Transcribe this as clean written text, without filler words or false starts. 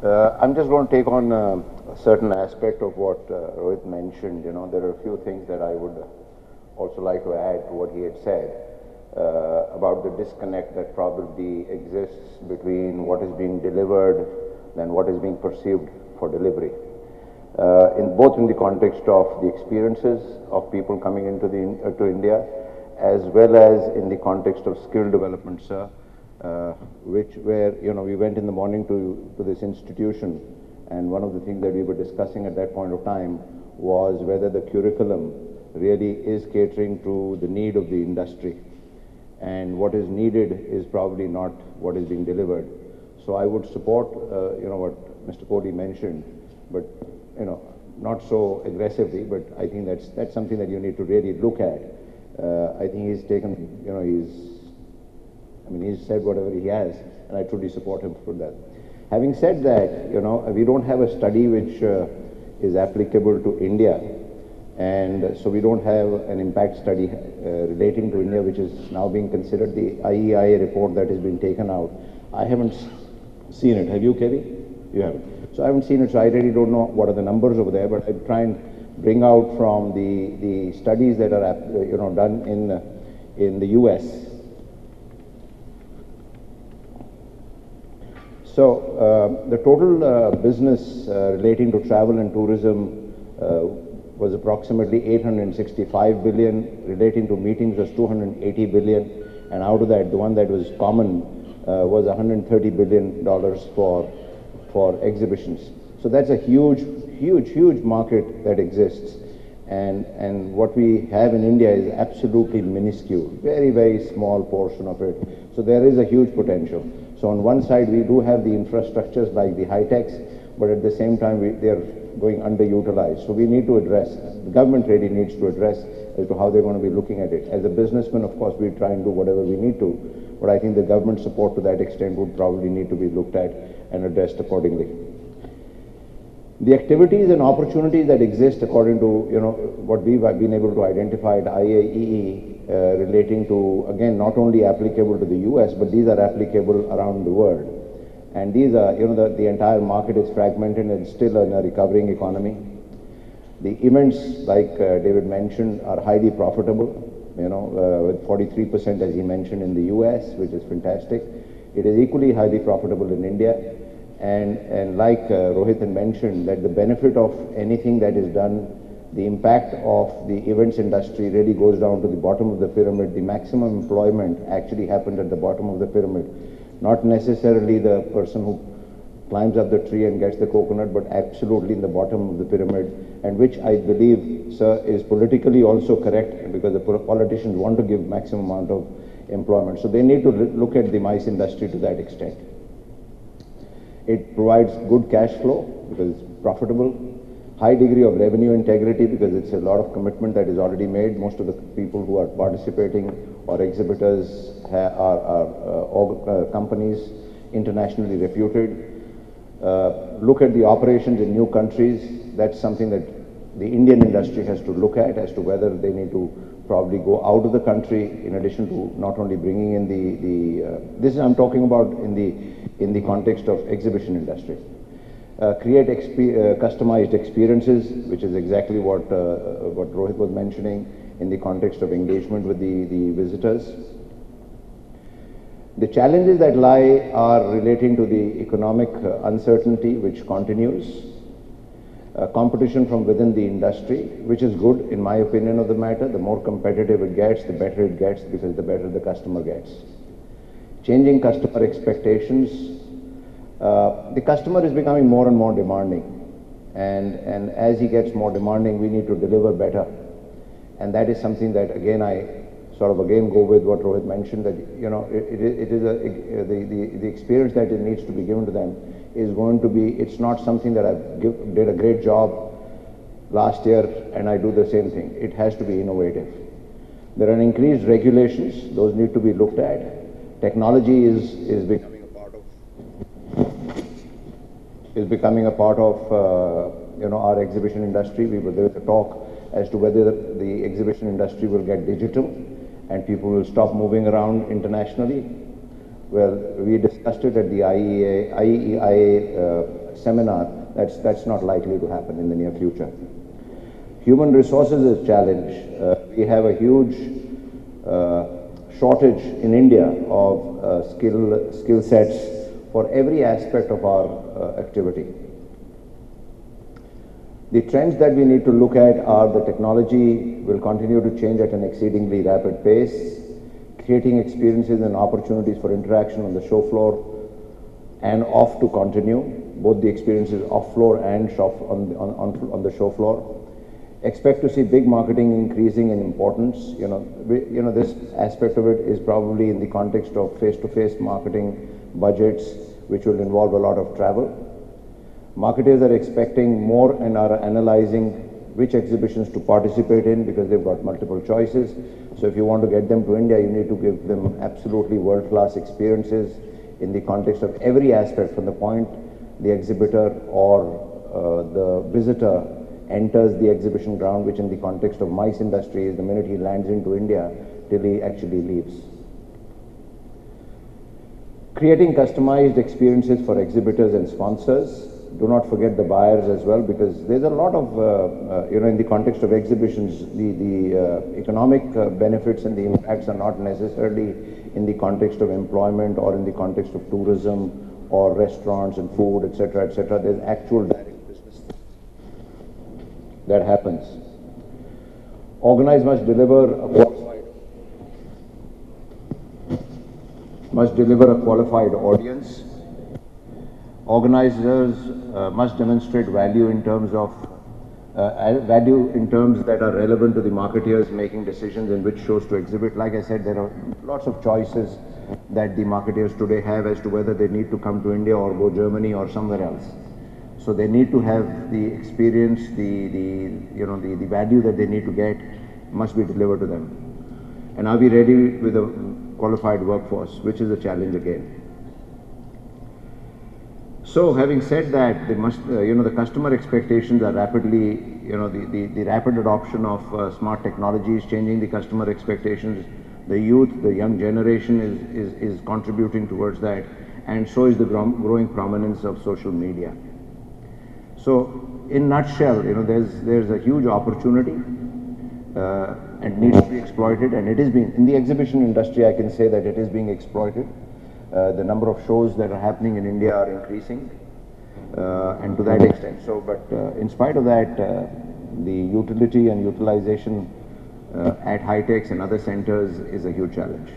I'm just going to take on a certain aspect of what Rohit mentioned. You know, there are a few things that I would also like to add to what he had said about the disconnect that probably exists between what is being delivered and what is being perceived for delivery. In both in the context of the experiences of people coming into to India, as well as in the context of skill development, sir. Where we went in the morning to this institution, and one of the things that we were discussing at that point of time was whether the curriculum really is catering to the need of the industry, and what is needed is probably not what is being delivered. So I would support what Mr. Kohli mentioned, but not so aggressively, but I think that's something that you need to really look at. I think he's taken, he's said whatever he has, and I truly support him for that. Having said that, we don't have a study which is applicable to India, and so we don't have an impact study relating to India, which is now being considered. The IEIA report that has been taken out, I haven't seen it. Have you, Kevi? You haven't. So I haven't seen it, so I really don't know what are the numbers over there, but I try and bring out from the studies that are done in the US. So the total business relating to travel and tourism was approximately 865 billion, relating to meetings was 280 billion, and out of that, the one that was common was $130 billion for exhibitions. So that's a huge market that exists, and what we have in India is absolutely minuscule, very small portion of it. So there is a huge potential. So on one side, we do have the infrastructures like the high-techs, but at the same time, they are going underutilized. So we need to address, the government really needs to address as to how they're going to be looking at it. As a businessman, of course, we try and do whatever we need to, but I think the government support to that extent would probably need to be looked at and addressed accordingly. The activities and opportunities that exist according to what we've been able to identify at IAEE relating to, again, not only applicable to the US, but these are applicable around the world. And these are, the entire market is fragmented and still in a recovering economy. The events, like David mentioned, are highly profitable, with 43%, as he mentioned, in the US, which is fantastic. It is equally highly profitable in India. And like Rohit had mentioned, that the benefit of anything that is done, the impact of the events industry really goes down to the bottom of the pyramid. The maximum employment actually happened at the bottom of the pyramid, not necessarily the person who climbs up the tree and gets the coconut, but absolutely in the bottom of the pyramid, and which I believe, sir, is politically also correct, because the politicians want to give maximum amount of employment. So they need to look at the MICE industry to that extent. It provides good cash flow because it's profitable, high degree of revenue integrity because it's a lot of commitment that is already made. Most of the people who are participating or exhibitors are companies internationally reputed. Look at the operations in new countries. That's something that the Indian industry has to look at as to whether they need to probably go out of the country in addition to not only bringing in this I'm talking about in the context of exhibition industry. Create customized experiences, which is exactly what Rohit was mentioning in the context of engagement with the visitors. The challenges that lie are relating to the economic uncertainty, which continues. Competition from within the industry, which is good in my opinion of the matter. The more competitive it gets, the better it gets, because the better the customer gets. Changing customer expectations. The customer is becoming more and more demanding, and as he gets more demanding, we need to deliver better. And that is something that, again, I sort of go with what Rohit mentioned, that it is the experience that it needs to be given to them is going to be, it's not something that I did a great job last year and I do the same thing. It has to be innovative. There are increased regulations, those need to be looked at. Technology is becoming a part of our exhibition industry. There was a talk as to whether the exhibition industry will get digital and people will stop moving around internationally. Well, we discussed it at the IEIA seminar. That's not likely to happen in the near future. Human resources is a challenge. We have a huge shortage in India of skill sets for every aspect of our activity. The trends that we need to look at are the technology will continue to change at an exceedingly rapid pace, creating experiences and opportunities for interaction on the show floor and off to continue, both the experiences off floor and on the show floor. Expect to see big marketing increasing in importance. This aspect of it is probably in the context of face-to-face marketing budgets, which will involve a lot of travel. Marketers are expecting more and are analyzing which exhibitions to participate in because they've got multiple choices. So if you want to get them to India, you need to give them absolutely world-class experiences in the context of every aspect, from the point the exhibitor or the visitor enters the exhibition ground, which in the context of MICE industry is the minute he lands into India till he actually leaves. Creating customized experiences for exhibitors and sponsors. Do not forget the buyers as well, because there's a lot of, in the context of exhibitions, the economic benefits and the impacts are not necessarily in the context of employment or in the context of tourism or restaurants and food, etc., etc. There's actual direct business that happens. Organize must deliver a qualified audience. Organizers must demonstrate value in terms that are relevant to the marketeers making decisions in which shows to exhibit. Like I said, there are lots of choices that the marketeers today have as to whether they need to come to India or go Germany or somewhere else. So they need to have the experience, the value that they need to get must be delivered to them. And are we ready with a qualified workforce, which is a challenge again. So having said that, they must, the customer expectations are rapidly, the rapid adoption of smart technology is changing the customer expectations. The youth, the young generation is contributing towards that, and so is the growing prominence of social media. So in a nutshell, there's a huge opportunity and needs to be exploited, and it is being, in the exhibition industry, I can say that it is being exploited. The number of shows that are happening in India are increasing, and to that extent. So, but in spite of that, the utility and utilization at HITEX and other centers is a huge challenge.